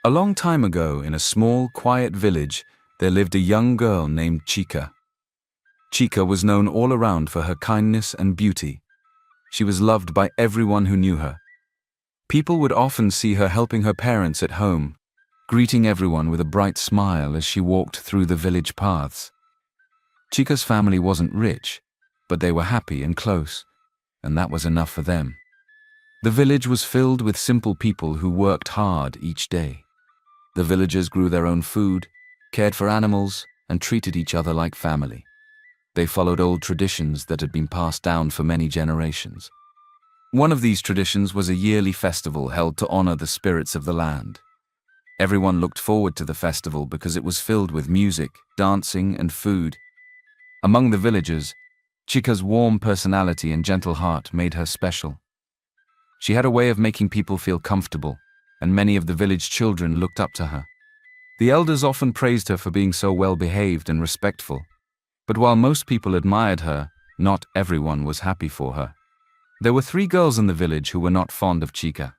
A long time ago, in a small, quiet village, there lived a young girl named Chica. Chica was known all around for her kindness and beauty. She was loved by everyone who knew her. People would often see her helping her parents at home, greeting everyone with a bright smile as she walked through the village paths. Chica's family wasn't rich, but they were happy and close, and that was enough for them. The village was filled with simple people who worked hard each day. The villagers grew their own food, cared for animals, and treated each other like family. They followed old traditions that had been passed down for many generations. One of these traditions was a yearly festival held to honor the spirits of the land. Everyone looked forward to the festival because it was filled with music, dancing, and food. Among the villagers, Chica's warm personality and gentle heart made her special. She had a way of making people feel comfortable, and many of the village children looked up to her. The elders often praised her for being so well-behaved and respectful. But while most people admired her, not everyone was happy for her. There were 3 girls in the village who were not fond of Chica.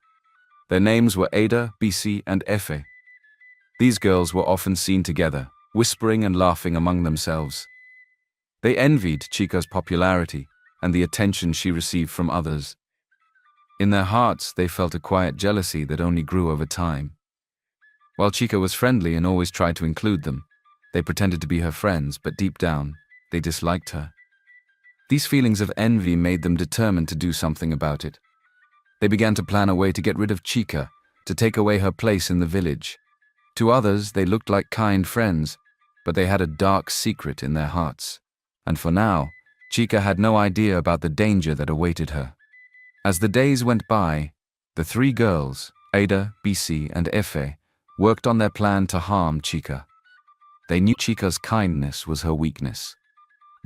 Their names were Ada, Bisi, and Efe. These girls were often seen together, whispering and laughing among themselves. They envied Chica's popularity and the attention she received from others. In their hearts, they felt a quiet jealousy that only grew over time. While Chica was friendly and always tried to include them, they pretended to be her friends, but deep down, they disliked her. These feelings of envy made them determined to do something about it. They began to plan a way to get rid of Chica, to take away her place in the village. To others, they looked like kind friends, but they had a dark secret in their hearts. And for now, Chica had no idea about the danger that awaited her. As the days went by, the 3 girls, Ada, Bisi, and Efe, worked on their plan to harm Chica. They knew Chica's kindness was her weakness.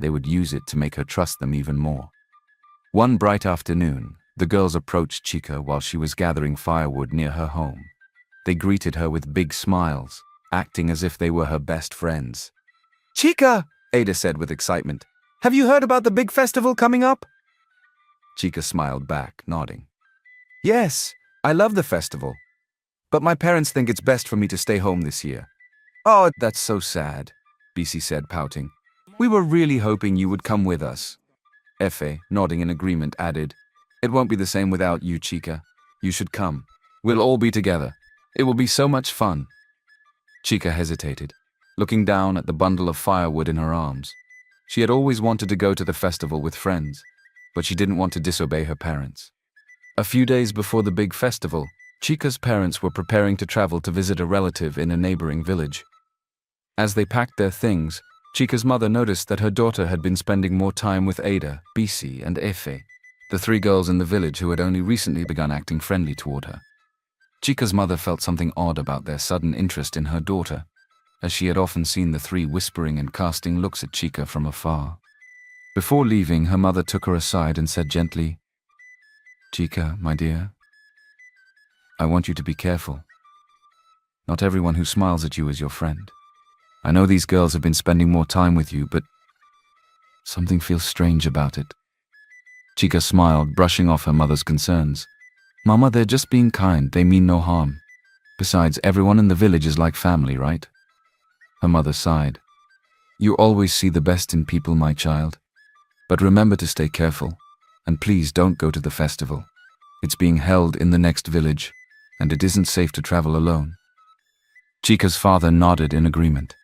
They would use it to make her trust them even more. One bright afternoon, the girls approached Chica while she was gathering firewood near her home. They greeted her with big smiles, acting as if they were her best friends. "Chica," Ada said with excitement, "have you heard about the big festival coming up?" Chica smiled back, nodding. "Yes, I love the festival. But my parents think it's best for me to stay home this year." "Oh, that's so sad," Bisi said, pouting. "We were really hoping you would come with us." Efe, nodding in agreement, added, "It won't be the same without you, Chica. You should come. We'll all be together. It will be so much fun." Chica hesitated, looking down at the bundle of firewood in her arms. She had always wanted to go to the festival with friends, but she didn't want to disobey her parents. A few days before the big festival, Chica's parents were preparing to travel to visit a relative in a neighboring village. As they packed their things, Chica's mother noticed that her daughter had been spending more time with Ada, Bisi, and Efe, the 3 girls in the village who had only recently begun acting friendly toward her. Chica's mother felt something odd about their sudden interest in her daughter, as she had often seen the 3 whispering and casting looks at Chica from afar. Before leaving, her mother took her aside and said gently, "Chica, my dear, I want you to be careful. Not everyone who smiles at you is your friend. I know these girls have been spending more time with you, but something feels strange about it." Chica smiled, brushing off her mother's concerns. "Mama, they're just being kind. They mean no harm. Besides, everyone in the village is like family, right?" Her mother sighed. "You always see the best in people, my child. But remember to stay careful, and please don't go to the festival. It's being held in the next village, and it isn't safe to travel alone." Chica's father nodded in agreement.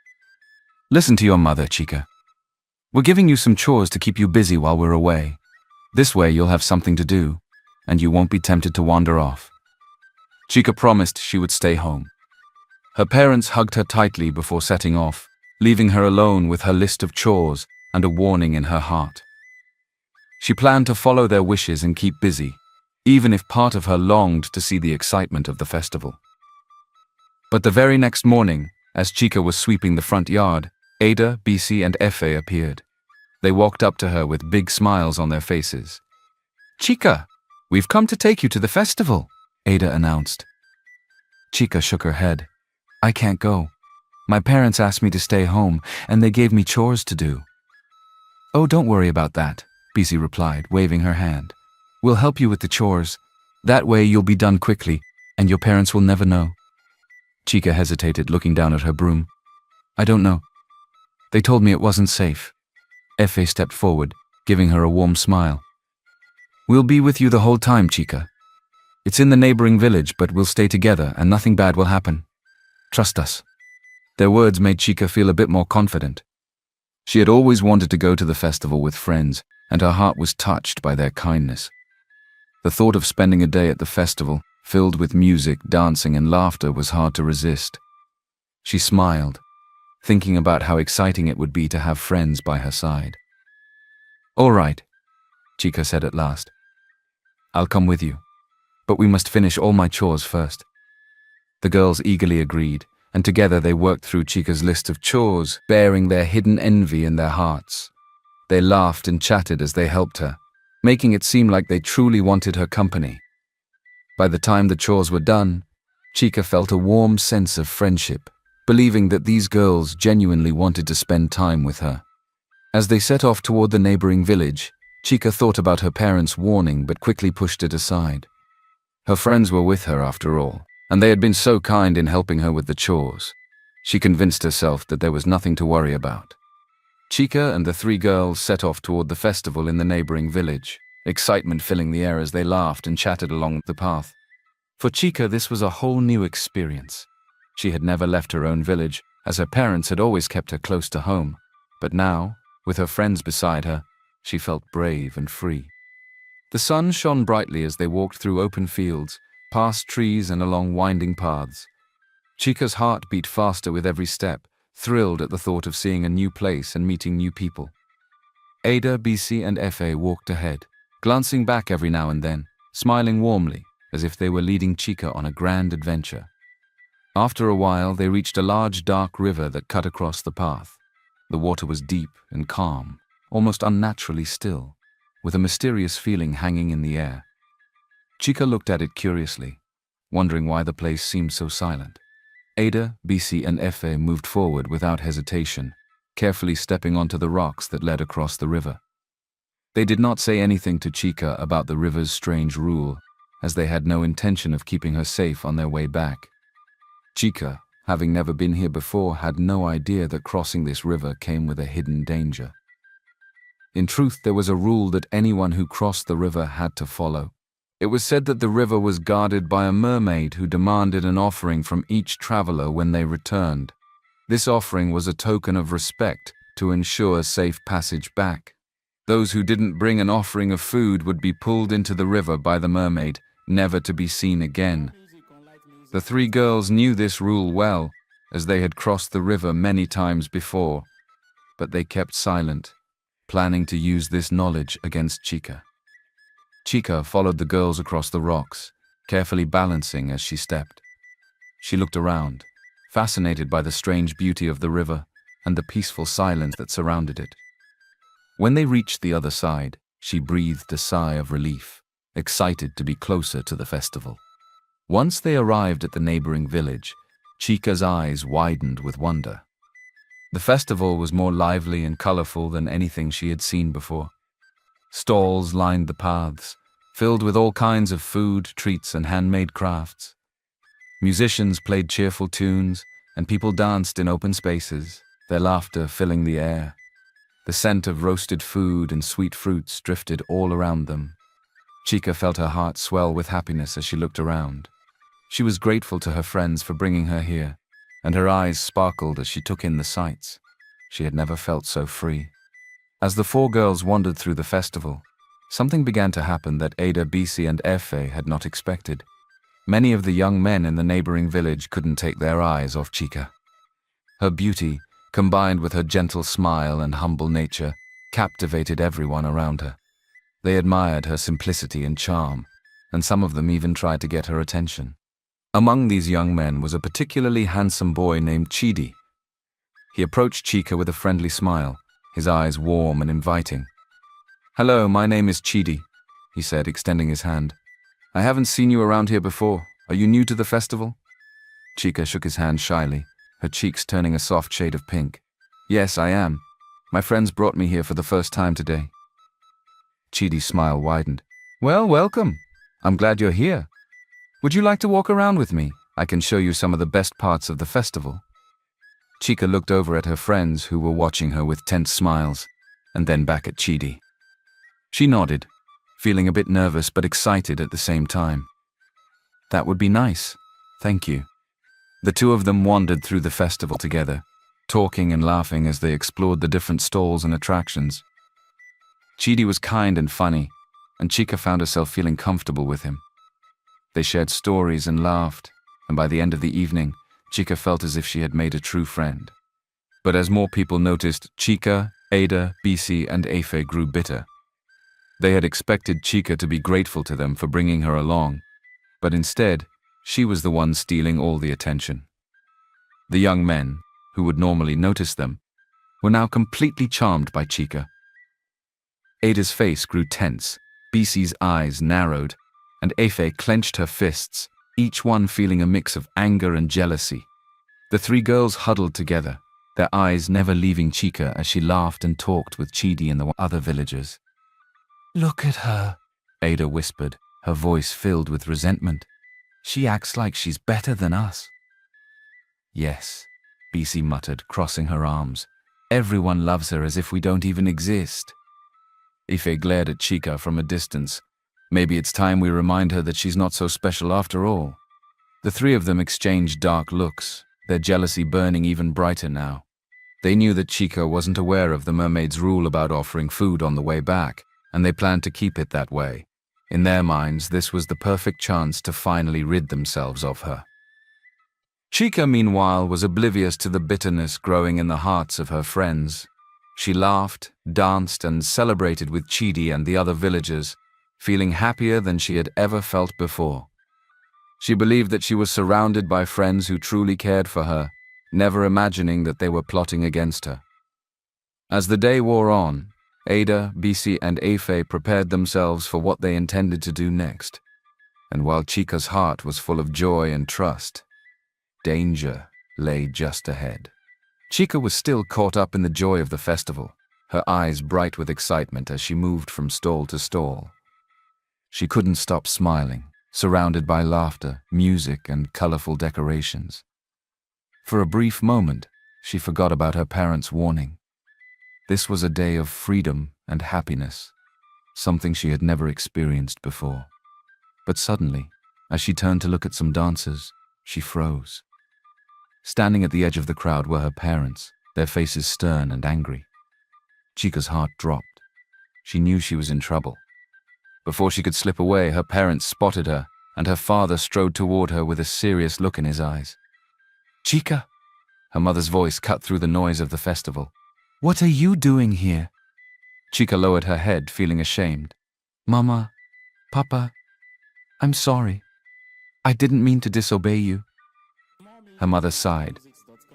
"Listen to your mother, Chica. We're giving you some chores to keep you busy while we're away. This way you'll have something to do, and you won't be tempted to wander off." Chica promised she would stay home. Her parents hugged her tightly before setting off, leaving her alone with her list of chores and a warning in her heart. She planned to follow their wishes and keep busy, even if part of her longed to see the excitement of the festival. But the very next morning, as Chica was sweeping the front yard, Ada, Bisi, and Efe appeared. They walked up to her with big smiles on their faces. "Chica, we've come to take you to the festival," Ada announced. Chica shook her head. "I can't go. My parents asked me to stay home, and they gave me chores to do." "Oh, don't worry about that," Bisi replied, waving her hand. "We'll help you with the chores. That way you'll be done quickly, and your parents will never know." Chica hesitated, looking down at her broom. I don't know. They told me it wasn't safe. Efe stepped forward, giving her a warm smile. We'll be with you the whole time, Chica. It's in the neighboring village, but we'll stay together and nothing bad will happen. Trust us. Their words made Chica feel a bit more confident. She had always wanted to go to the festival with friends, and her heart was touched by their kindness. The thought of spending a day at the festival, filled with music, dancing, and laughter, was hard to resist. She smiled, thinking about how exciting it would be to have friends by her side. All right, Chica said at last. I'll come with you, but we must finish all my chores first. The girls eagerly agreed, and together they worked through Chica's list of chores, bearing their hidden envy in their hearts. They laughed and chatted as they helped her, making it seem like they truly wanted her company. By the time the chores were done, Chica felt a warm sense of friendship, believing that these girls genuinely wanted to spend time with her. As they set off toward the neighboring village, Chica thought about her parents' warning but quickly pushed it aside. Her friends were with her after all, and they had been so kind in helping her with the chores. She convinced herself that there was nothing to worry about. Chica and the three girls set off toward the festival in the neighboring village, excitement filling the air as they laughed and chatted along the path. For Chica, this was a whole new experience. She had never left her own village, as her parents had always kept her close to home. But now, with her friends beside her, she felt brave and free. The sun shone brightly as they walked through open fields, past trees and along winding paths. Chica's heart beat faster with every step, thrilled at the thought of seeing a new place and meeting new people. Ada, BC, and Efe walked ahead, glancing back every now and then, smiling warmly, as if they were leading Chica on a grand adventure. After a while, they reached a large dark river that cut across the path. The water was deep and calm, almost unnaturally still, with a mysterious feeling hanging in the air. Chica looked at it curiously, wondering why the place seemed so silent. Ada, BC, and Efe moved forward without hesitation, carefully stepping onto the rocks that led across the river. They did not say anything to Chica about the river's strange rule, as they had no intention of keeping her safe on their way back. Chica, having never been here before, had no idea that crossing this river came with a hidden danger. In truth, there was a rule that anyone who crossed the river had to follow. It was said that the river was guarded by a mermaid who demanded an offering from each traveler when they returned. This offering was a token of respect to ensure safe passage back. Those who didn't bring an offering of food would be pulled into the river by the mermaid, never to be seen again. The three girls knew this rule well, as they had crossed the river many times before, but they kept silent, planning to use this knowledge against Chica. Chica followed the girls across the rocks, carefully balancing as she stepped. She looked around, fascinated by the strange beauty of the river and the peaceful silence that surrounded it. When they reached the other side, she breathed a sigh of relief, excited to be closer to the festival. Once they arrived at the neighboring village, Chica's eyes widened with wonder. The festival was more lively and colorful than anything she had seen before. Stalls lined the paths, filled with all kinds of food, treats, and handmade crafts. Musicians played cheerful tunes, and people danced in open spaces, their laughter filling the air. The scent of roasted food and sweet fruits drifted all around them. Chica felt her heart swell with happiness as she looked around. She was grateful to her friends for bringing her here, and her eyes sparkled as she took in the sights. She had never felt so free. As the four girls wandered through the festival, something began to happen that Ada, BC, and Efe had not expected. Many of the young men in the neighboring village couldn't take their eyes off Chica. Her beauty, combined with her gentle smile and humble nature, captivated everyone around her. They admired her simplicity and charm, and some of them even tried to get her attention. Among these young men was a particularly handsome boy named Chidi. He approached Chica with a friendly smile, his eyes warm and inviting. "Hello, my name is Chidi," he said, extending his hand. "I haven't seen you around here before. Are you new to the festival?" Chica shook his hand shyly, her cheeks turning a soft shade of pink. "Yes, I am. My friends brought me here for the first time today." Chidi's smile widened. "Well, welcome. I'm glad you're here. Would you like to walk around with me? I can show you some of the best parts of the festival." Chica looked over at her friends who were watching her with tense smiles, and then back at Chidi. She nodded, feeling a bit nervous but excited at the same time. "That would be nice. Thank you." The two of them wandered through the festival together, talking and laughing as they explored the different stalls and attractions. Chidi was kind and funny, and Chica found herself feeling comfortable with him. They shared stories and laughed, and by the end of the evening, Chica felt as if she had made a true friend. But as more people noticed, Chica, Ada, BC, and Afe grew bitter. They had expected Chica to be grateful to them for bringing her along, but instead, she was the one stealing all the attention. The young men, who would normally notice them, were now completely charmed by Chica. Ada's face grew tense, BC's eyes narrowed, and Afe clenched her fists, each one feeling a mix of anger and jealousy. The three girls huddled together, their eyes never leaving Chica as she laughed and talked with Chidi and the other villagers. "Look at her," Ada whispered, her voice filled with resentment. "She acts like she's better than us." "Yes," BC muttered, crossing her arms. "Everyone loves her as if we don't even exist." Ife glared at Chica from a distance. Maybe it's time we remind her that she's not so special after all. The three of them exchanged dark looks, their jealousy burning even brighter now. They knew that Chica wasn't aware of the mermaid's rule about offering food on the way back, and they planned to keep it that way. In their minds, this was the perfect chance to finally rid themselves of her. Chica, meanwhile, was oblivious to the bitterness growing in the hearts of her friends. She laughed, danced, and celebrated with Chidi and the other villagers, feeling happier than she had ever felt before. She believed that she was surrounded by friends who truly cared for her, never imagining that they were plotting against her. As the day wore on, Ada, BC, and Afe prepared themselves for what they intended to do next. And while Chica's heart was full of joy and trust, danger lay just ahead. Chica was still caught up in the joy of the festival, her eyes bright with excitement as she moved from stall to stall. She couldn't stop smiling, surrounded by laughter, music, and colorful decorations. For a brief moment, she forgot about her parents' warning. This was a day of freedom and happiness, something she had never experienced before. But suddenly, as she turned to look at some dancers, she froze. Standing at the edge of the crowd were her parents, their faces stern and angry. Chica's heart dropped. She knew she was in trouble. Before she could slip away, her parents spotted her, and her father strode toward her with a serious look in his eyes. "Chica," her mother's voice cut through the noise of the festival. "What are you doing here?" Chica lowered her head, feeling ashamed. "Mama, Papa, I'm sorry. I didn't mean to disobey you." Her mother sighed,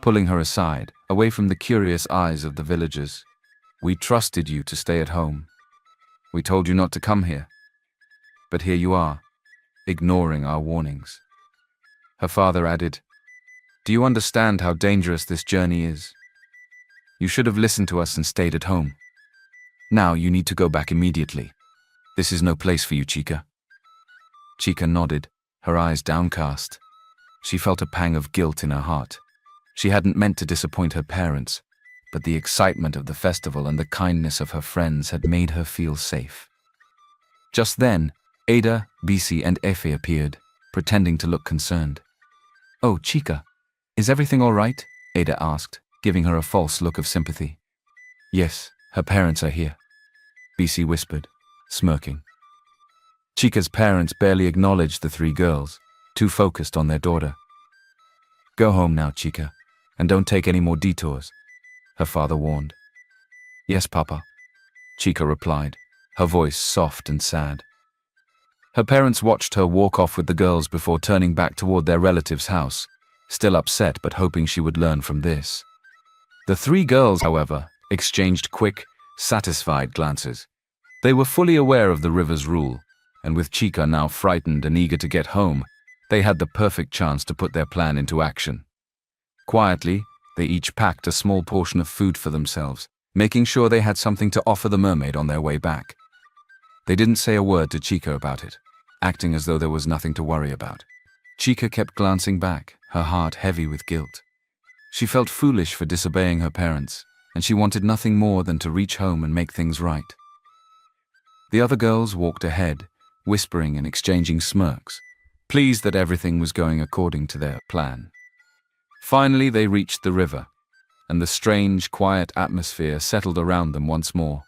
pulling her aside, away from the curious eyes of the villagers. "We trusted you to stay at home. We told you not to come here. But here you are, ignoring our warnings." Her father added, "Do you understand how dangerous this journey is? You should have listened to us and stayed at home. Now you need to go back immediately. This is no place for you, Chica." Chica nodded, her eyes downcast. She felt a pang of guilt in her heart. She hadn't meant to disappoint her parents, but the excitement of the festival and the kindness of her friends had made her feel safe. Just then, Ada, BC, and Efe appeared, pretending to look concerned. "Oh, Chica, is everything all right?" Ada asked, giving her a false look of sympathy. "Yes, her parents are here," BC whispered, smirking. Chica's parents barely acknowledged the three girls, too focused on their daughter. "Go home now, Chica, and don't take any more detours," her father warned. "Yes, Papa," Chica replied, her voice soft and sad. Her parents watched her walk off with the girls before turning back toward their relative's house, still upset but hoping she would learn from this. The three girls, however, exchanged quick, satisfied glances. They were fully aware of the river's rule, and with Chica now frightened and eager to get home, they had the perfect chance to put their plan into action. Quietly, they each packed a small portion of food for themselves, making sure they had something to offer the mermaid on their way back. They didn't say a word to Chica about it, acting as though there was nothing to worry about. Chica kept glancing back, her heart heavy with guilt. She felt foolish for disobeying her parents, and she wanted nothing more than to reach home and make things right. The other girls walked ahead, whispering and exchanging smirks, pleased that everything was going according to their plan. Finally, they reached the river, and the strange, quiet atmosphere settled around them once more.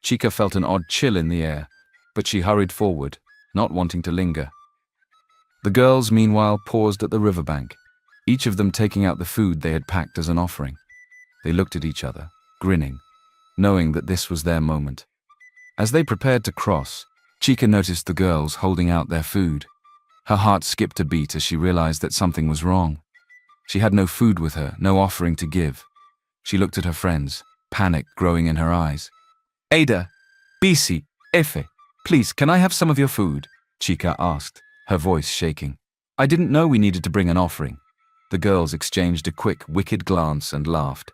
Chica felt an odd chill in the air, but she hurried forward, not wanting to linger. The girls, meanwhile, paused at the riverbank, each of them taking out the food they had packed as an offering. They looked at each other, grinning, knowing that this was their moment. As they prepared to cross, Chica noticed the girls holding out their food. Her heart skipped a beat as she realized that something was wrong. She had no food with her, no offering to give. She looked at her friends, panic growing in her eyes. "Ada, BC, Efe, please, can I have some of your food?" Chica asked, her voice shaking. "I didn't know we needed to bring an offering." The girls exchanged a quick, wicked glance and laughed.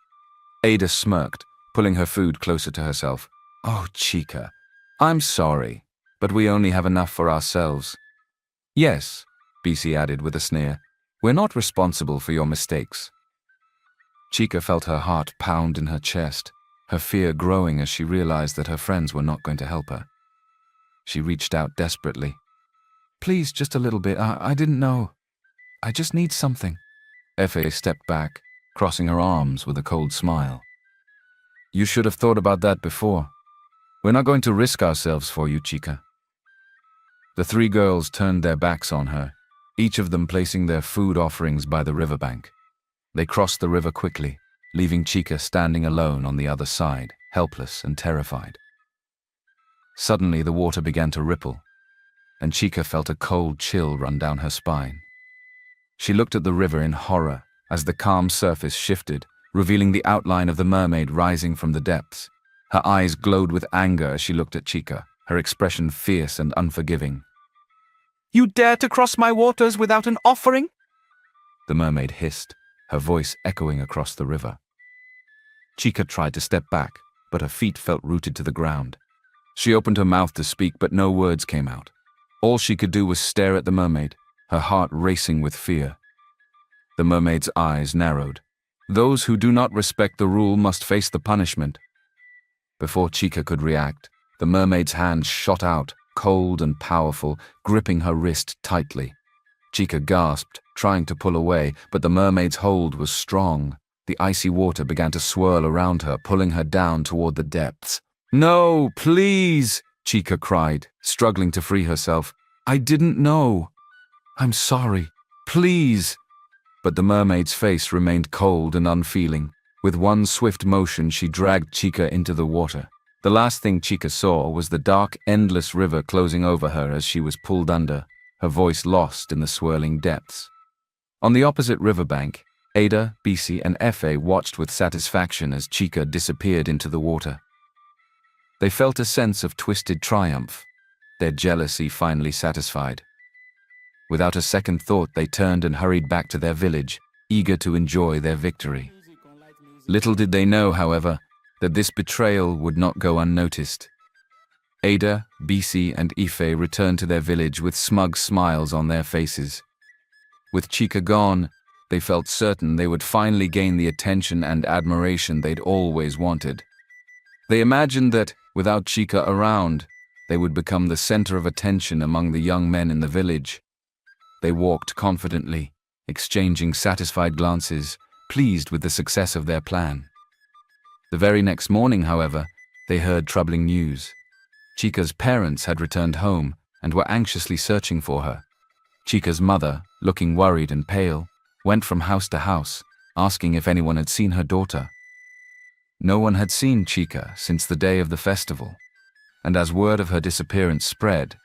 Ada smirked, pulling her food closer to herself. "Oh, Chica, I'm sorry, but we only have enough for ourselves." "Yes," BC added with a sneer, "we're not responsible for your mistakes." Chica felt her heart pound in her chest, her fear growing as she realized that her friends were not going to help her. She reached out desperately. "Please, just a little bit. I didn't know. I just need something." Efe stepped back, crossing her arms with a cold smile. "You should have thought about that before. We're not going to risk ourselves for you, Chica." The three girls turned their backs on her, each of them placing their food offerings by the riverbank. They crossed the river quickly, leaving Chica standing alone on the other side, helpless and terrified. Suddenly, the water began to ripple, and Chica felt a cold chill run down her spine. She looked at the river in horror as the calm surface shifted, revealing the outline of the mermaid rising from the depths. Her eyes glowed with anger as she looked at Chica, her expression fierce and unforgiving. "You dare to cross my waters without an offering?" The mermaid hissed, her voice echoing across the river. Chica tried to step back, but her feet felt rooted to the ground. She opened her mouth to speak, but no words came out. All she could do was stare at the mermaid, her heart racing with fear. The mermaid's eyes narrowed. Those who do not respect the rule must face the punishment. Before Chica could react, the mermaid's hand shot out, cold and powerful, gripping her wrist tightly. Chica gasped, trying to pull away, but the mermaid's hold was strong. The icy water began to swirl around her, pulling her down toward the depths. "No, please!" Chica cried, struggling to free herself. "I didn't know. I'm sorry. Please!" But the mermaid's face remained cold and unfeeling. With one swift motion, she dragged Chica into the water. The last thing Chica saw was the dark, endless river closing over her as she was pulled under, her voice lost in the swirling depths. On the opposite riverbank, Ada, BC, and Efe watched with satisfaction as Chica disappeared into the water. They felt a sense of twisted triumph, their jealousy finally satisfied. Without a second thought, they turned and hurried back to their village, eager to enjoy their victory. Little did they know, however, that this betrayal would not go unnoticed. Ada, BC, and Ife returned to their village with smug smiles on their faces. With Chica gone, they felt certain they would finally gain the attention and admiration they'd always wanted. They imagined that, without Chica around, they would become the center of attention among the young men in the village. They walked confidently, exchanging satisfied glances, pleased with the success of their plan. The very next morning, however, they heard troubling news. Chica's parents had returned home and were anxiously searching for her. Chica's mother, looking worried and pale, went from house to house, asking if anyone had seen her daughter. No one had seen Chica since the day of the festival, and as word of her disappearance spread,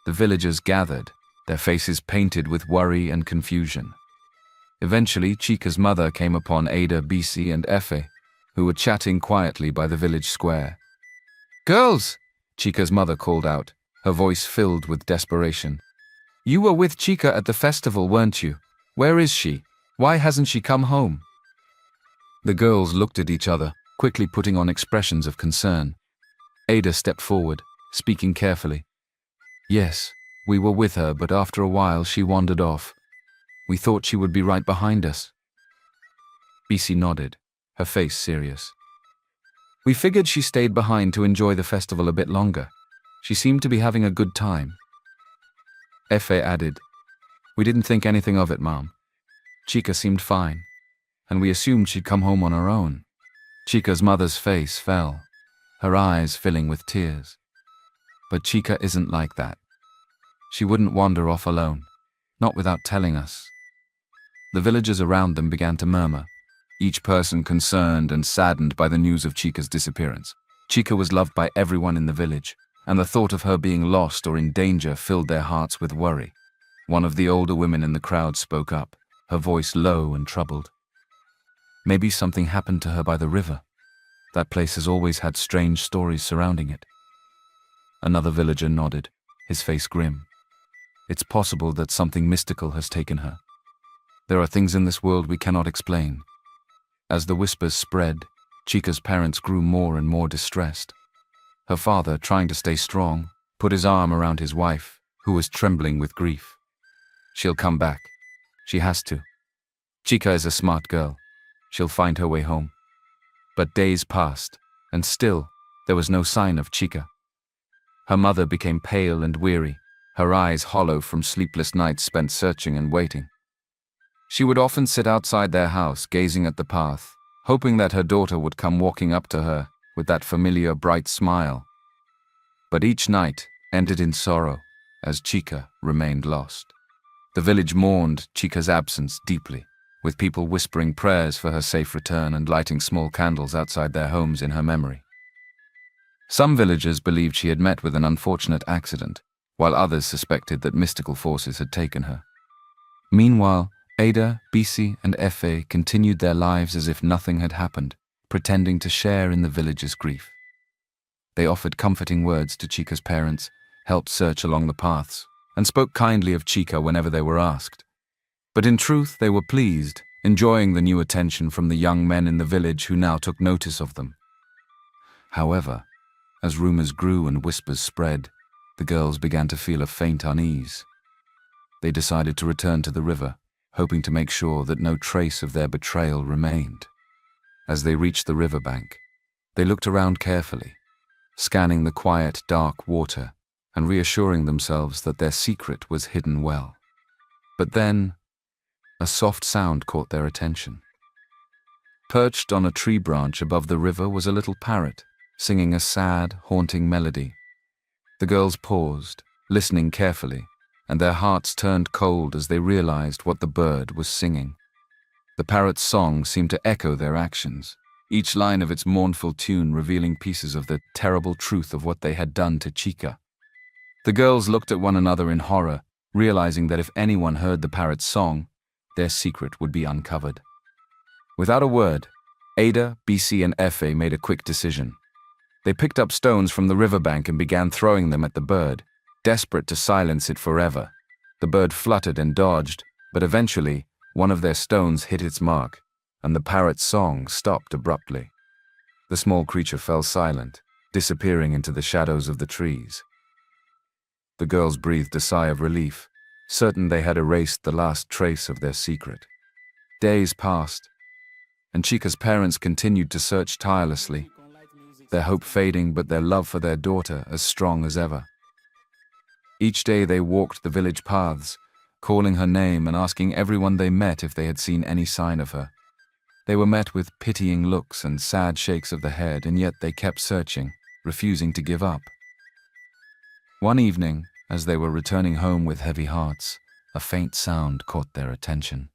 the villagers gathered, their faces painted with worry and confusion. Eventually, Chica's mother came upon Ada, BC, and Efe, who were chatting quietly by the village square. "Girls!" Chica's mother called out, her voice filled with desperation. "You were with Chica at the festival, weren't you? Where is she? Why hasn't she come home?" The girls looked at each other, quickly putting on expressions of concern. Ada stepped forward, speaking carefully. "Yes, We were with her, but after a while she wandered off. We thought she would be right behind us. BC nodded, her face serious. We figured she stayed behind to enjoy the festival a bit longer. She seemed to be having a good time. Efe added, We didn't think anything of it, Mom. Chica seemed fine, and we assumed she'd come home on her own. Chica's mother's face fell, her eyes filling with tears. But Chica isn't like that. She wouldn't wander off alone, not without telling us. The villagers around them began to murmur, each person concerned and saddened by the news of Chica's disappearance. Chica was loved by everyone in the village, and the thought of her being lost or in danger filled their hearts with worry. One of the older women in the crowd spoke up, her voice low and troubled. Maybe something happened to her by the river. That place has always had strange stories surrounding it. Another villager nodded, his face grim. It's possible that something mystical has taken her. There are things in this world we cannot explain. As the whispers spread, Chica's parents grew more and more distressed. Her father, trying to stay strong, put his arm around his wife, who was trembling with grief. She'll come back. She has to. Chica is a smart girl. She'll find her way home. But days passed, and still, there was no sign of Chica. Her mother became pale and weary, her eyes hollow from sleepless nights spent searching and waiting. She would often sit outside their house, gazing at the path, hoping that her daughter would come walking up to her with that familiar bright smile. But each night ended in sorrow, as Chica remained lost. The village mourned Chica's absence deeply, with people whispering prayers for her safe return and lighting small candles outside their homes in her memory. Some villagers believed she had met with an unfortunate accident, while others suspected that mystical forces had taken her. Meanwhile, Ada, Bisi, and Efe continued their lives as if nothing had happened, pretending to share in the village's grief. They offered comforting words to Chica's parents, helped search along the paths, and spoke kindly of Chica whenever they were asked. But in truth, they were pleased, enjoying the new attention from the young men in the village who now took notice of them. However, as rumors grew and whispers spread, the girls began to feel a faint unease. They decided to return to the river, hoping to make sure that no trace of their betrayal remained. As they reached the riverbank, they looked around carefully, scanning the quiet, dark water and reassuring themselves that their secret was hidden well. But then, a soft sound caught their attention. Perched on a tree branch above the river was a little parrot, singing a sad, haunting melody. The girls paused, listening carefully, and their hearts turned cold as they realized what the bird was singing. The parrot's song seemed to echo their actions, each line of its mournful tune revealing pieces of the terrible truth of what they had done to Chica. The girls looked at one another in horror, realizing that if anyone heard the parrot's song, their secret would be uncovered. Without a word, Ada, Bisi, and Efe made a quick decision. They picked up stones from the riverbank and began throwing them at the bird, desperate to silence it forever. The bird fluttered and dodged, but eventually, one of their stones hit its mark, and the parrot's song stopped abruptly. The small creature fell silent, disappearing into the shadows of the trees. The girls breathed a sigh of relief, certain they had erased the last trace of their secret. Days passed, and Chica's parents continued to search tirelessly, their hope fading but their love for their daughter as strong as ever. Each day they walked the village paths, calling her name and asking everyone they met if they had seen any sign of her. They were met with pitying looks and sad shakes of the head, and yet they kept searching, refusing to give up. One evening, as they were returning home with heavy hearts, a faint sound caught their attention.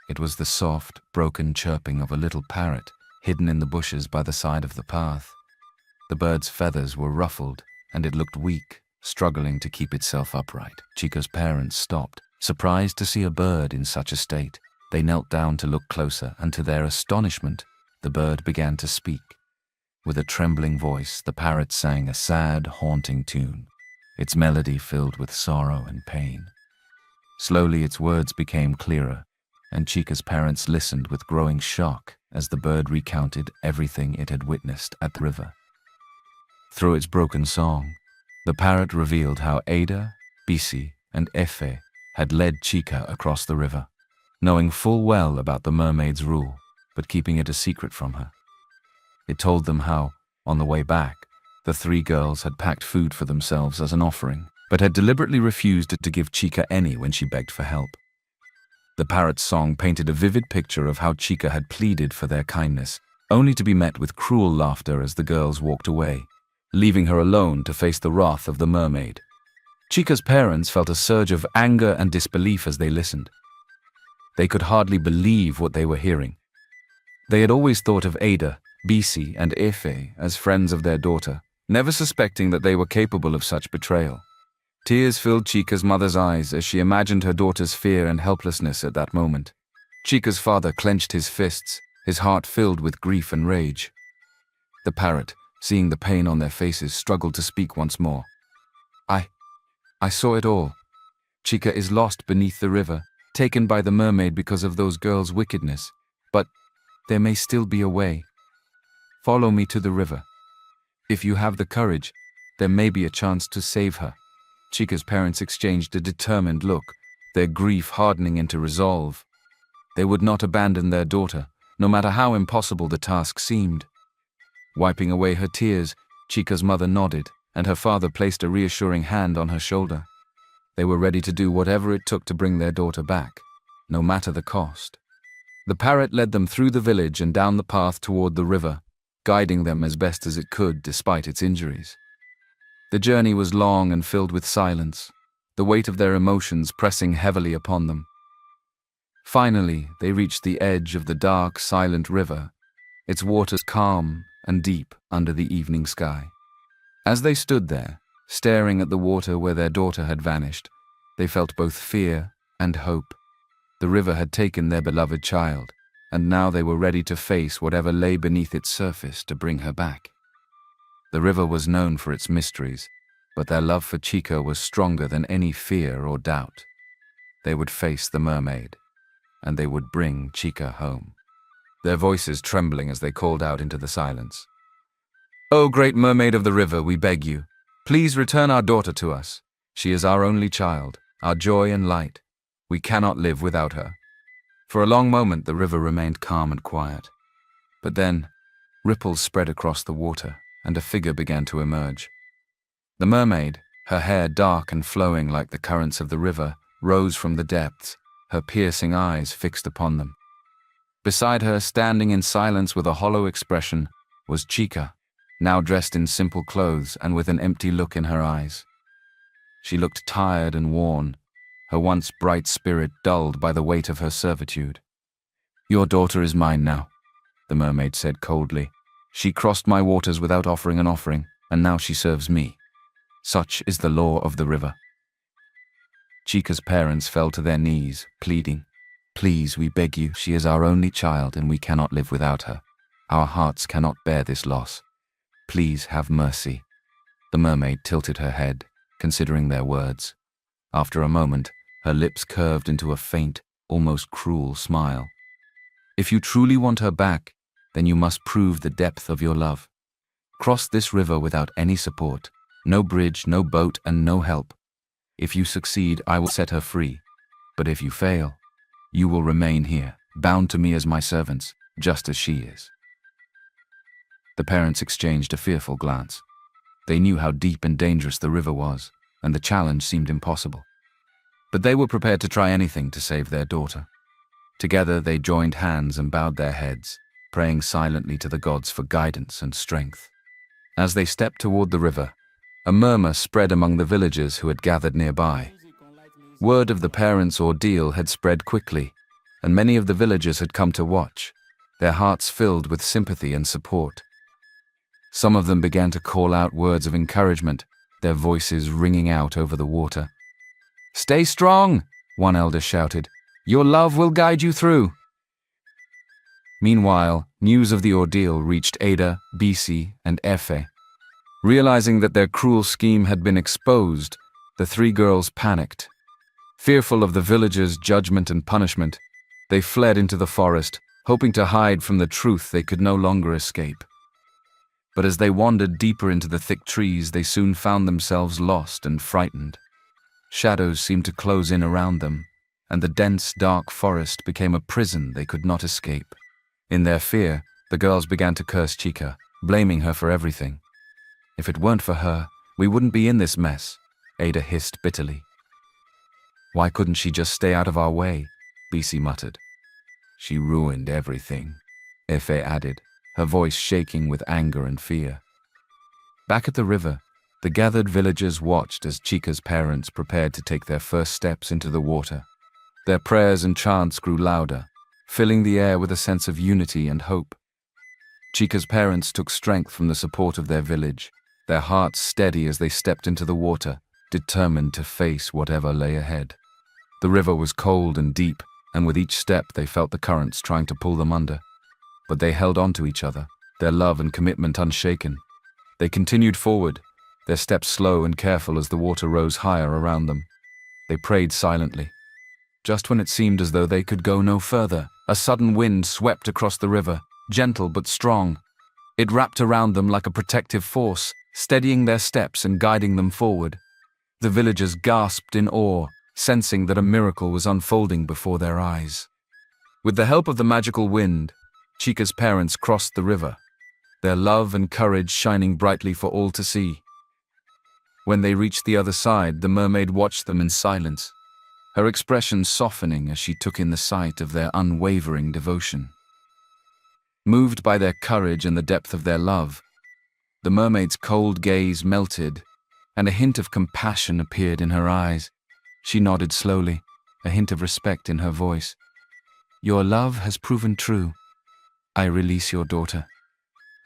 It was the soft, broken chirping of a little parrot hidden in the bushes by the side of the path. The bird's feathers were ruffled, and it looked weak, struggling to keep itself upright. Chica's parents stopped, surprised to see a bird in such a state. They knelt down to look closer, and to their astonishment, the bird began to speak. With a trembling voice, the parrot sang a sad, haunting tune, its melody filled with sorrow and pain. Slowly its words became clearer, and Chica's parents listened with growing shock as the bird recounted everything it had witnessed at the river. Through its broken song, the parrot revealed how Ada, Bisi, and Efe had led Chica across the river, knowing full well about the mermaid's rule, but keeping it a secret from her. It told them how, on the way back, the three girls had packed food for themselves as an offering, but had deliberately refused to give Chica any when she begged for help. The parrot's song painted a vivid picture of how Chica had pleaded for their kindness, only to be met with cruel laughter as the girls walked away, leaving her alone to face the wrath of the mermaid. Chica's parents felt a surge of anger and disbelief as they listened. They could hardly believe what they were hearing. They had always thought of Ada, Bisi, and Efe as friends of their daughter, never suspecting that they were capable of such betrayal. Tears filled Chica's mother's eyes as she imagined her daughter's fear and helplessness at that moment. Chica's father clenched his fists, his heart filled with grief and rage. The parrot, seeing the pain on their faces, struggled to speak once more. I saw it all. Chica is lost beneath the river, taken by the mermaid because of those girls' wickedness. But there may still be a way. Follow me to the river. If you have the courage, there may be a chance to save her. Chica's parents exchanged a determined look, their grief hardening into resolve. They would not abandon their daughter, no matter how impossible the task seemed. Wiping away her tears, Chica's mother nodded, and her father placed a reassuring hand on her shoulder. They were ready to do whatever it took to bring their daughter back, no matter the cost. The parrot led them through the village and down the path toward the river, guiding them as best as it could despite its injuries. The journey was long and filled with silence, the weight of their emotions pressing heavily upon them. Finally, they reached the edge of the dark, silent river, its waters calm and deep under the evening sky. As they stood there, staring at the water where their daughter had vanished, they felt both fear and hope. The river had taken their beloved child, and now they were ready to face whatever lay beneath its surface to bring her back. The river was known for its mysteries, but their love for Chica was stronger than any fear or doubt. They would face the mermaid, and they would bring Chica home. Their voices trembling as they called out into the silence. "O great mermaid of the river, we beg you, please return our daughter to us. She is our only child, our joy and light. We cannot live without her." For a long moment, the river remained calm and quiet. But then, ripples spread across the water, and a figure began to emerge. The mermaid, her hair dark and flowing like the currents of the river, rose from the depths, her piercing eyes fixed upon them. Beside her, standing in silence with a hollow expression, was Chica, now dressed in simple clothes and with an empty look in her eyes. She looked tired and worn, her once bright spirit dulled by the weight of her servitude. "Your daughter is mine now," the mermaid said coldly. "She crossed my waters without offering an offering, and now she serves me. Such is the law of the river." Chica's parents fell to their knees, pleading, "Please, we beg you, she is our only child and we cannot live without her. Our hearts cannot bear this loss. Please have mercy." The mermaid tilted her head, considering their words. After a moment, her lips curved into a faint, almost cruel smile. "If you truly want her back, then you must prove the depth of your love. Cross this river without any support, no bridge, no boat, and no help. If you succeed, I will set her free. But if you fail, you will remain here, bound to me as my servants, just as she is." The parents exchanged a fearful glance. They knew how deep and dangerous the river was, and the challenge seemed impossible. But they were prepared to try anything to save their daughter. Together they joined hands and bowed their heads, praying silently to the gods for guidance and strength. As they stepped toward the river, a murmur spread among the villagers who had gathered nearby. Word of the parents' ordeal had spread quickly, and many of the villagers had come to watch, their hearts filled with sympathy and support. Some of them began to call out words of encouragement, their voices ringing out over the water. "Stay strong," one elder shouted. "Your love will guide you through." Meanwhile, news of the ordeal reached Ada, Bisi, and Efe. Realizing that their cruel scheme had been exposed, the three girls panicked. Fearful of the villagers' judgment and punishment, they fled into the forest, hoping to hide from the truth they could no longer escape. But as they wandered deeper into the thick trees, they soon found themselves lost and frightened. Shadows seemed to close in around them, and the dense, dark forest became a prison they could not escape. In their fear, the girls began to curse Chica, blaming her for everything. "If it weren't for her, we wouldn't be in this mess," Ada hissed bitterly. "Why couldn't she just stay out of our way?" BC muttered. "She ruined everything," Efe added, her voice shaking with anger and fear. Back at the river, the gathered villagers watched as Chica's parents prepared to take their first steps into the water. Their prayers and chants grew louder, filling the air with a sense of unity and hope. Chica's parents took strength from the support of their village, their hearts steady as they stepped into the water, determined to face whatever lay ahead. The river was cold and deep, and with each step they felt the currents trying to pull them under. But they held on to each other, their love and commitment unshaken. They continued forward, their steps slow and careful as the water rose higher around them. They prayed silently. Just when it seemed as though they could go no further, a sudden wind swept across the river, gentle but strong. It wrapped around them like a protective force, steadying their steps and guiding them forward. The villagers gasped in awe, sensing that a miracle was unfolding before their eyes. With the help of the magical wind, Chica's parents crossed the river, their love and courage shining brightly for all to see. When they reached the other side, the mermaid watched them in silence, her expression softening as she took in the sight of their unwavering devotion. Moved by their courage and the depth of their love, the mermaid's cold gaze melted, and a hint of compassion appeared in her eyes. She nodded slowly, a hint of respect in her voice. "Your love has proven true. I release your daughter."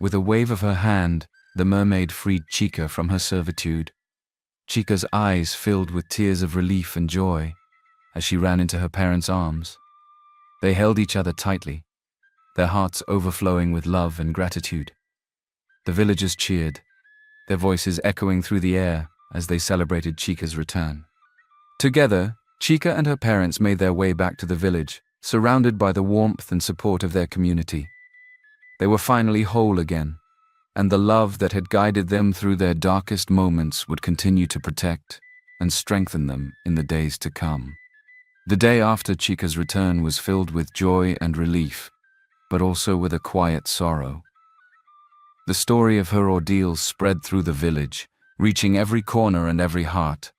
With a wave of her hand, the mermaid freed Chica from her servitude. Chica's eyes filled with tears of relief and joy as she ran into her parents' arms. They held each other tightly, their hearts overflowing with love and gratitude. The villagers cheered, their voices echoing through the air as they celebrated Chica's return. Together, Chica and her parents made their way back to the village, surrounded by the warmth and support of their community. They were finally whole again, and the love that had guided them through their darkest moments would continue to protect and strengthen them in the days to come. The day after Chica's return was filled with joy and relief, but also with a quiet sorrow. The story of her ordeal spread through the village, reaching every corner and every heart.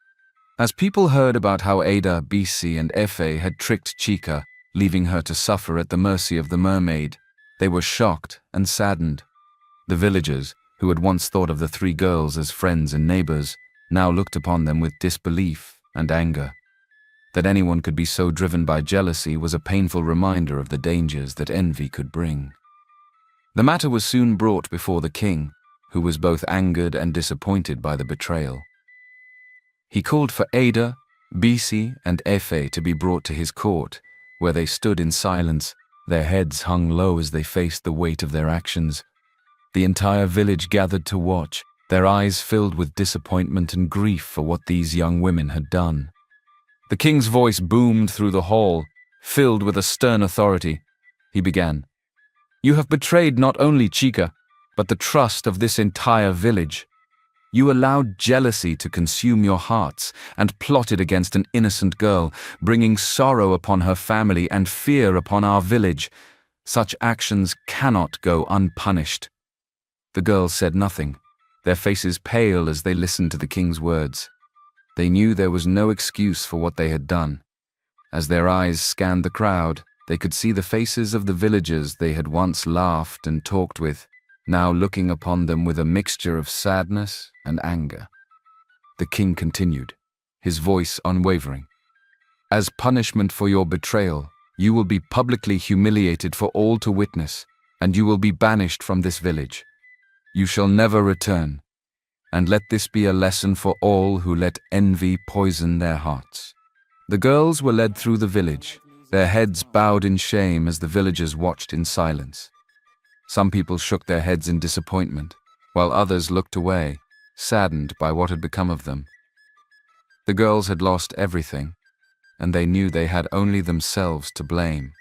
As people heard about how Ada, BC, and Efe had tricked Chica, leaving her to suffer at the mercy of the mermaid, they were shocked and saddened. The villagers, who had once thought of the three girls as friends and neighbors, now looked upon them with disbelief and anger. That anyone could be so driven by jealousy was a painful reminder of the dangers that envy could bring. The matter was soon brought before the king, who was both angered and disappointed by the betrayal. He called for Ada, BC, and Efe to be brought to his court, where they stood in silence, their heads hung low as they faced the weight of their actions. The entire village gathered to watch, their eyes filled with disappointment and grief for what these young women had done. The king's voice boomed through the hall, filled with a stern authority. He began, "You have betrayed not only Chica, but the trust of this entire village. You allowed jealousy to consume your hearts and plotted against an innocent girl, bringing sorrow upon her family and fear upon our village. Such actions cannot go unpunished." The girls said nothing, their faces pale as they listened to the king's words. They knew there was no excuse for what they had done. As their eyes scanned the crowd, they could see the faces of the villagers they had once laughed and talked with, now looking upon them with a mixture of sadness and anger. The king continued, his voice unwavering. "As punishment for your betrayal, you will be publicly humiliated for all to witness, and you will be banished from this village. You shall never return, and let this be a lesson for all who let envy poison their hearts." The girls were led through the village, their heads bowed in shame as the villagers watched in silence. Some people shook their heads in disappointment, while others looked away, saddened by what had become of them. The girls had lost everything, and they knew they had only themselves to blame.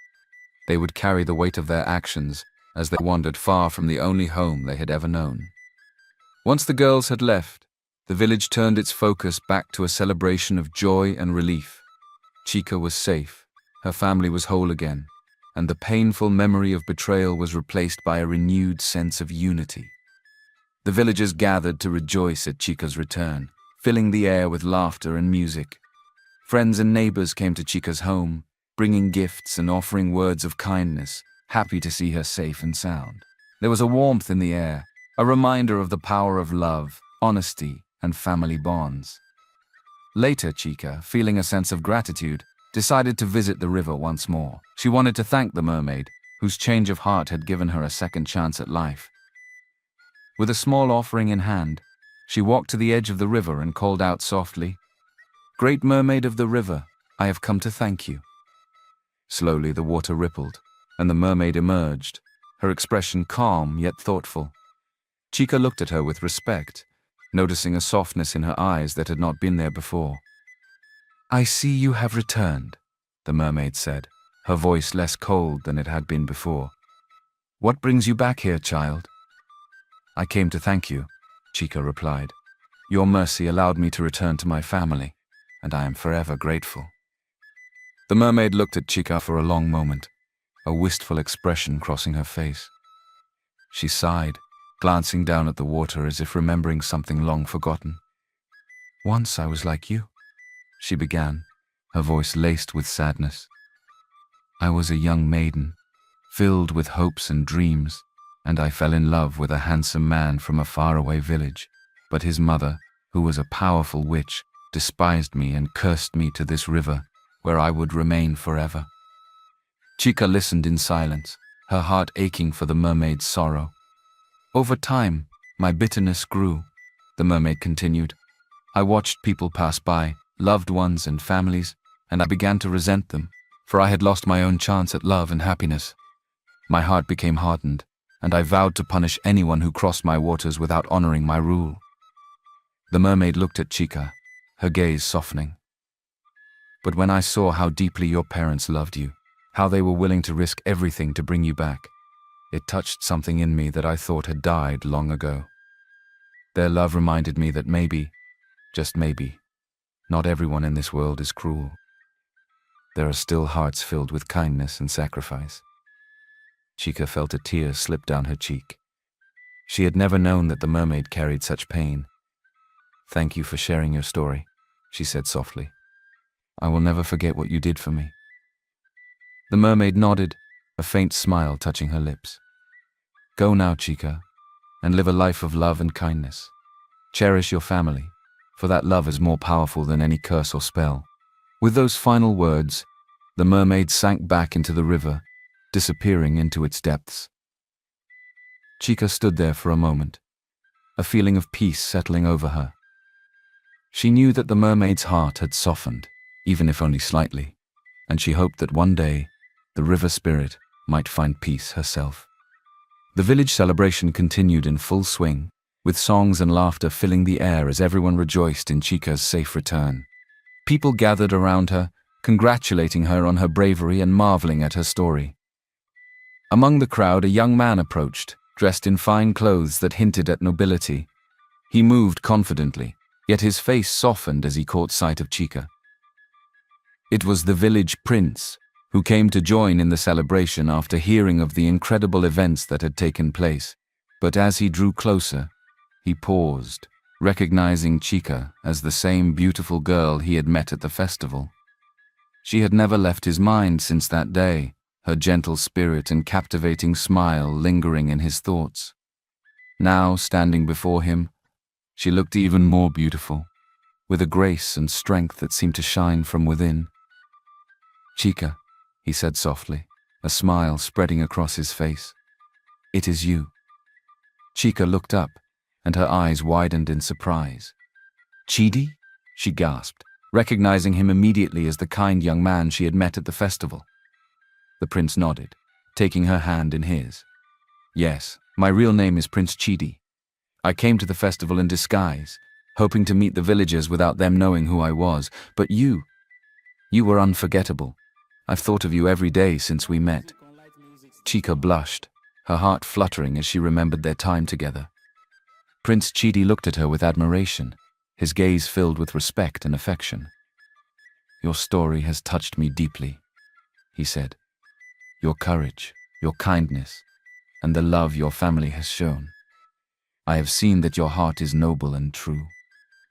They would carry the weight of their actions as they wandered far from the only home they had ever known. Once the girls had left, The village turned its focus back to a celebration of joy and relief. Chica was safe, her family was whole again, and the painful memory of betrayal was replaced by a renewed sense of unity. The villagers gathered to rejoice at Chica's return, filling the air with laughter and music. Friends and neighbors came to Chica's home, bringing gifts and offering words of kindness, happy to see her safe and sound. There was a warmth in the air, a reminder of the power of love, honesty, and family bonds. Later, Chica, feeling a sense of gratitude, decided to visit the river once more. She wanted to thank the mermaid, whose change of heart had given her a second chance at life. With a small offering in hand, she walked to the edge of the river and called out softly, "Great mermaid of the river, I have come to thank you." Slowly the water rippled, and the mermaid emerged, her expression calm yet thoughtful. Chica looked at her with respect, noticing a softness in her eyes that had not been there before. "I see you have returned," the mermaid said, her voice less cold than it had been before. "What brings you back here, child?" "I came to thank you," Chica replied. "Your mercy allowed me to return to my family, and I am forever grateful." The mermaid looked at Chica for a long moment, a wistful expression crossing her face. She sighed, glancing down at the water as if remembering something long forgotten. "Once I was like you," she began, her voice laced with sadness. "I was a young maiden, filled with hopes and dreams, and I fell in love with a handsome man from a faraway village. But his mother, who was a powerful witch, despised me and cursed me to this river, where I would remain forever." Chica listened in silence, her heart aching for the mermaid's sorrow. "Over time, my bitterness grew," the mermaid continued. "I watched people pass by, loved ones and families, and I began to resent them, for I had lost my own chance at love and happiness. My heart became hardened, and I vowed to punish anyone who crossed my waters without honoring my rule." The mermaid looked at Chica, her gaze softening. "But when I saw how deeply your parents loved you, how they were willing to risk everything to bring you back, it touched something in me that I thought had died long ago. Their love reminded me that maybe, just maybe, not everyone in this world is cruel. There are still hearts filled with kindness and sacrifice." Chica felt a tear slip down her cheek. She had never known that the mermaid carried such pain. "Thank you for sharing your story," she said softly. "I will never forget what you did for me." The mermaid nodded, a faint smile touching her lips. "Go now, Chica, and live a life of love and kindness. Cherish your family, for that love is more powerful than any curse or spell." With those final words, the mermaid sank back into the river, disappearing into its depths. Chica stood there for a moment, a feeling of peace settling over her. She knew that the mermaid's heart had softened, even if only slightly, and she hoped that one day, the river spirit might find peace herself. The village celebration continued in full swing, with songs and laughter filling the air as everyone rejoiced in Chica's safe return. People gathered around her, congratulating her on her bravery and marveling at her story. Among the crowd, a young man approached, dressed in fine clothes that hinted at nobility. He moved confidently, yet his face softened as he caught sight of Chica. It was the village prince, who came to join in the celebration after hearing of the incredible events that had taken place. But as he drew closer, he paused, recognizing Chica as the same beautiful girl he had met at the festival. She had never left his mind since that day, her gentle spirit and captivating smile lingering in his thoughts. Now, standing before him, she looked even more beautiful, with a grace and strength that seemed to shine from within. "Chica," he said softly, a smile spreading across his face. "It is you." Chica looked up, and her eyes widened in surprise. "Chidi?" she gasped, recognizing him immediately as the kind young man she had met at the festival. The prince nodded, taking her hand in his. "Yes, my real name is Prince Chidi. I came to the festival in disguise, hoping to meet the villagers without them knowing who I was, but you were unforgettable. I've thought of you every day since we met." Chica blushed, her heart fluttering as she remembered their time together. Prince Chidi looked at her with admiration, his gaze filled with respect and affection. "Your story has touched me deeply," he said. "Your courage, your kindness, and the love your family has shown. I have seen that your heart is noble and true,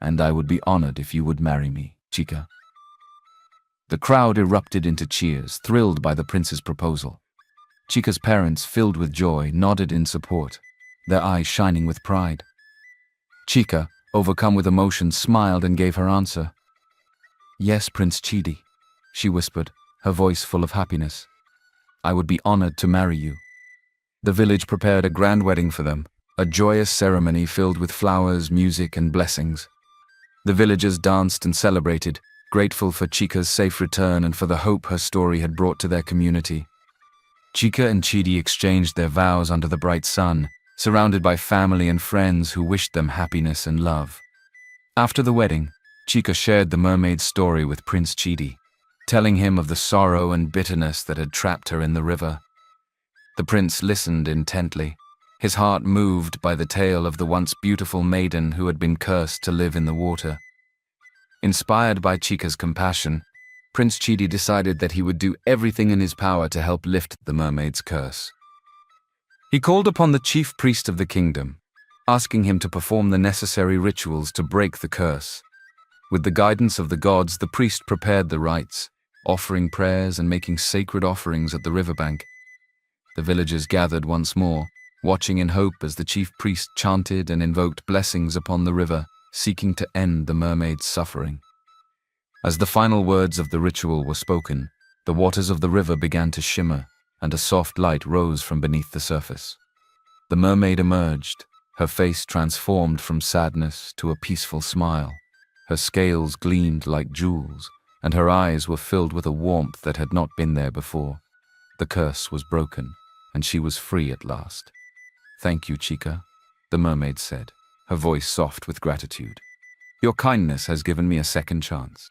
and I would be honored if you would marry me, Chica." The crowd erupted into cheers, thrilled by the prince's proposal. Chica's parents, filled with joy, nodded in support, their eyes shining with pride. Chica, overcome with emotion, smiled and gave her answer. "Yes, Prince Chidi," she whispered, her voice full of happiness. "I would be honored to marry you." The village prepared a grand wedding for them, a joyous ceremony filled with flowers, music, and blessings. The villagers danced and celebrated, grateful for Chica's safe return and for the hope her story had brought to their community. Chica and Chidi exchanged their vows under the bright sun, surrounded by family and friends who wished them happiness and love. After the wedding, Chica shared the mermaid's story with Prince Chidi, telling him of the sorrow and bitterness that had trapped her in the river. The prince listened intently, his heart moved by the tale of the once beautiful maiden who had been cursed to live in the water. Inspired by Chica's compassion, Prince Chidi decided that he would do everything in his power to help lift the mermaid's curse. He called upon the chief priest of the kingdom, asking him to perform the necessary rituals to break the curse. With the guidance of the gods, the priest prepared the rites, offering prayers and making sacred offerings at the riverbank. The villagers gathered once more, watching in hope as the chief priest chanted and invoked blessings upon the river, seeking to end the mermaid's suffering. As the final words of the ritual were spoken, the waters of the river began to shimmer, and a soft light rose from beneath the surface. The mermaid emerged, her face transformed from sadness to a peaceful smile. Her scales gleamed like jewels, and her eyes were filled with a warmth that had not been there before. The curse was broken, and she was free at last. "Thank you, Chica," the mermaid said, her voice soft with gratitude. "Your kindness has given me a second chance."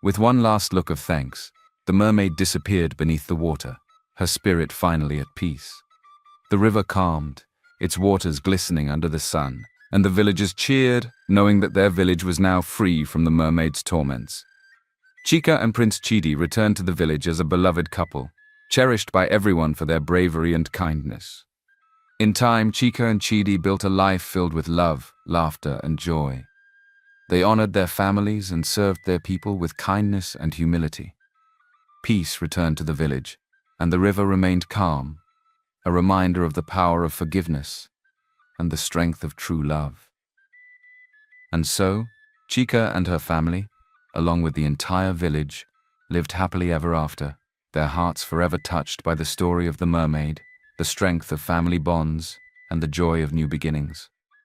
With one last look of thanks, the mermaid disappeared beneath the water, her spirit finally at peace. The river calmed, its waters glistening under the sun, and the villagers cheered, knowing that their village was now free from the mermaid's torments. Chica and Prince Chidi returned to the village as a beloved couple, cherished by everyone for their bravery and kindness. In time, Chica and Chidi built a life filled with love, laughter, and joy. They honored their families and served their people with kindness and humility. Peace returned to the village, and the river remained calm, a reminder of the power of forgiveness and the strength of true love. And so, Chica and her family, along with the entire village, lived happily ever after, their hearts forever touched by the story of the mermaid, the strength of family bonds, and the joy of new beginnings.